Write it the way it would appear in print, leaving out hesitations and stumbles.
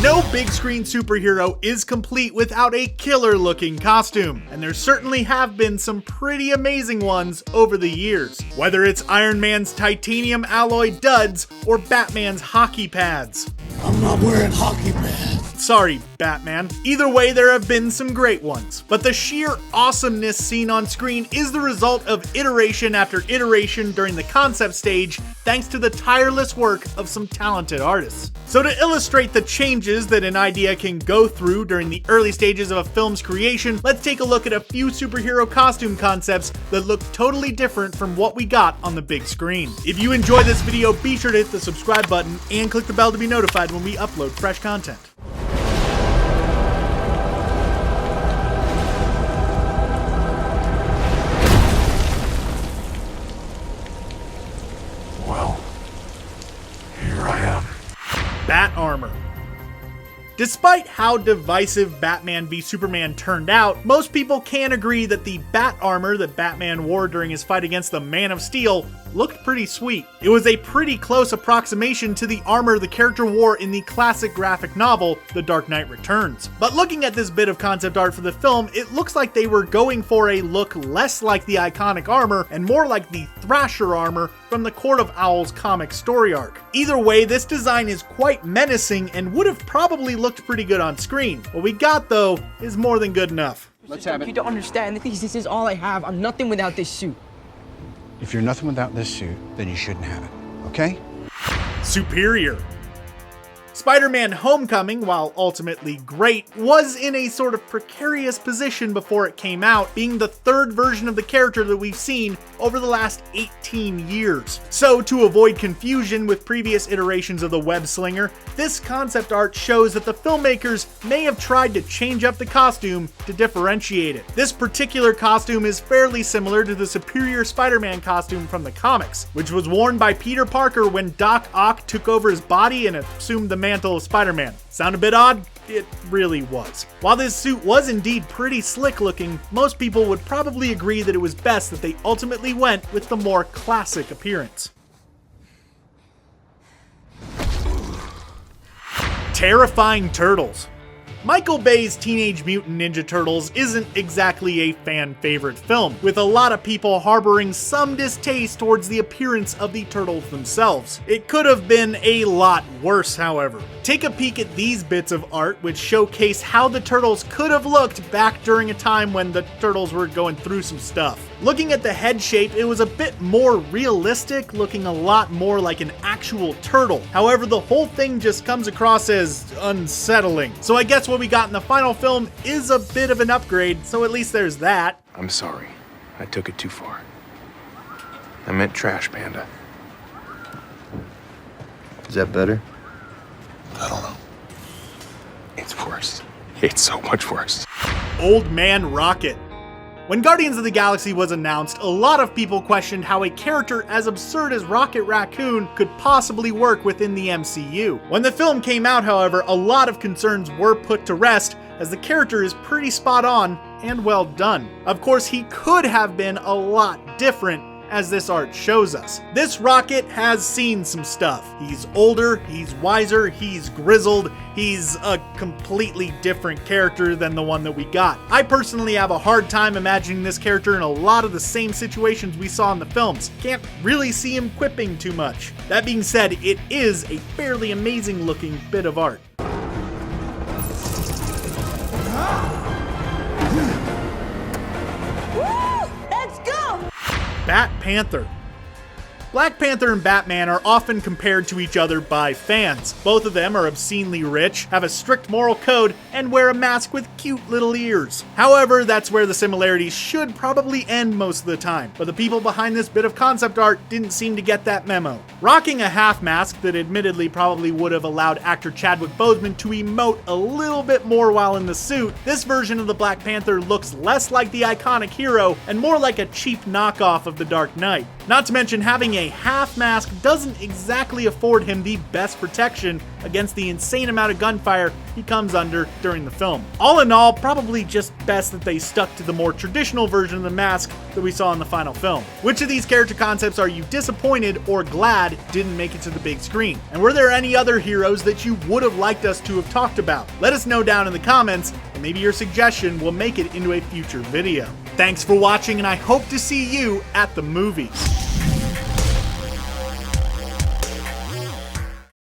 No big screen superhero is complete without a killer looking costume, and there certainly have been some pretty amazing ones over the years. Whether it's Iron Man's titanium alloy duds or Batman's hockey pads. I'm not wearing hockey pads. Sorry, Batman. Either way, there have been some great ones. But the sheer awesomeness seen on screen is the result of iteration after iteration during the concept stage, thanks to the tireless work of some talented artists. So to illustrate the changes that an idea can go through during the early stages of a film's creation, let's take a look at a few superhero costume concepts that look totally different from what we got on the big screen. If you enjoyed this video, be sure to hit the subscribe button and click the bell to be notified when we upload fresh content. Bat armor. Despite how divisive Batman v Superman turned out, most people can agree that the bat armor that Batman wore during his fight against the Man of Steel looked pretty sweet. It was a pretty close approximation to the armor the character wore in the classic graphic novel, The Dark Knight Returns. But looking at this bit of concept art for the film, it looks like they were going for a look less like the iconic armor and more like the Thrasher armor from the Court of Owls comic story arc. Either way, this design is quite menacing and would have probably looked pretty good on screen. What we got, though, is more than good enough. Let's have it. You don't understand. This is all I have. I'm nothing without this suit. If you're nothing without this suit, then you shouldn't have it, okay? Superior. Spider-Man Homecoming, while ultimately great, was in a sort of precarious position before it came out, being the third version of the character that we've seen over the last 18 years. So, to avoid confusion with previous iterations of the web slinger, this concept art shows that the filmmakers may have tried to change up the costume to differentiate it. This particular costume is fairly similar to the Superior Spider-Man costume from the comics, which was worn by Peter Parker when Doc Ock took over his body and assumed the mantle of Spider-Man. Sound a bit odd? It really was. While this suit was indeed pretty slick looking, most people would probably agree that it was best that they ultimately went with the more classic appearance. Terrifying turtles. Michael Bay's Teenage Mutant Ninja Turtles isn't exactly a fan favorite film, with a lot of people harboring some distaste towards the appearance of the turtles themselves. It could have been a lot worse, however. Take a peek at these bits of art which showcase how the turtles could have looked back during a time when the turtles were going through some stuff. Looking at the head shape, it was a bit more realistic, looking a lot more like an actual turtle. However, the whole thing just comes across as unsettling. So I guess what we got in the final film is a bit of an upgrade, so at least there's that. I'm sorry. I took it too far. I meant trash panda. Is that better? I don't know. It's worse. It's so much worse. Old Man Rocket. When Guardians of the Galaxy was announced, a lot of people questioned how a character as absurd as Rocket Raccoon could possibly work within the MCU. When the film came out, however, a lot of concerns were put to rest, as the character is pretty spot on and well done. Of course, he could have been a lot different, as this art shows us. This Rocket has seen some stuff. He's older, he's wiser, he's grizzled, he's a completely different character than the one that we got. I personally have a hard time imagining this character in a lot of the same situations we saw in the films. Can't really see him quipping too much. That being said, it is a fairly amazing looking bit of art. Panther. Black Panther and Batman are often compared to each other by fans. Both of them are obscenely rich, have a strict moral code, and wear a mask with cute little ears. However, that's where the similarities should probably end most of the time, but the people behind this bit of concept art didn't seem to get that memo. Rocking a half mask that admittedly probably would have allowed actor Chadwick Boseman to emote a little bit more while in the suit, this version of the Black Panther looks less like the iconic hero and more like a cheap knockoff of the Dark Knight. Not to mention, having a half mask doesn't exactly afford him the best protection against the insane amount of gunfire he comes under during the film. All in all, probably just best that they stuck to the more traditional version of the mask that we saw in the final film. Which of these character concepts are you disappointed or glad didn't make it to the big screen? And were there any other heroes that you would have liked us to have talked about? Let us know down in the comments, and maybe your suggestion will make it into a future video. Thanks for watching, and I hope to see you at the movies.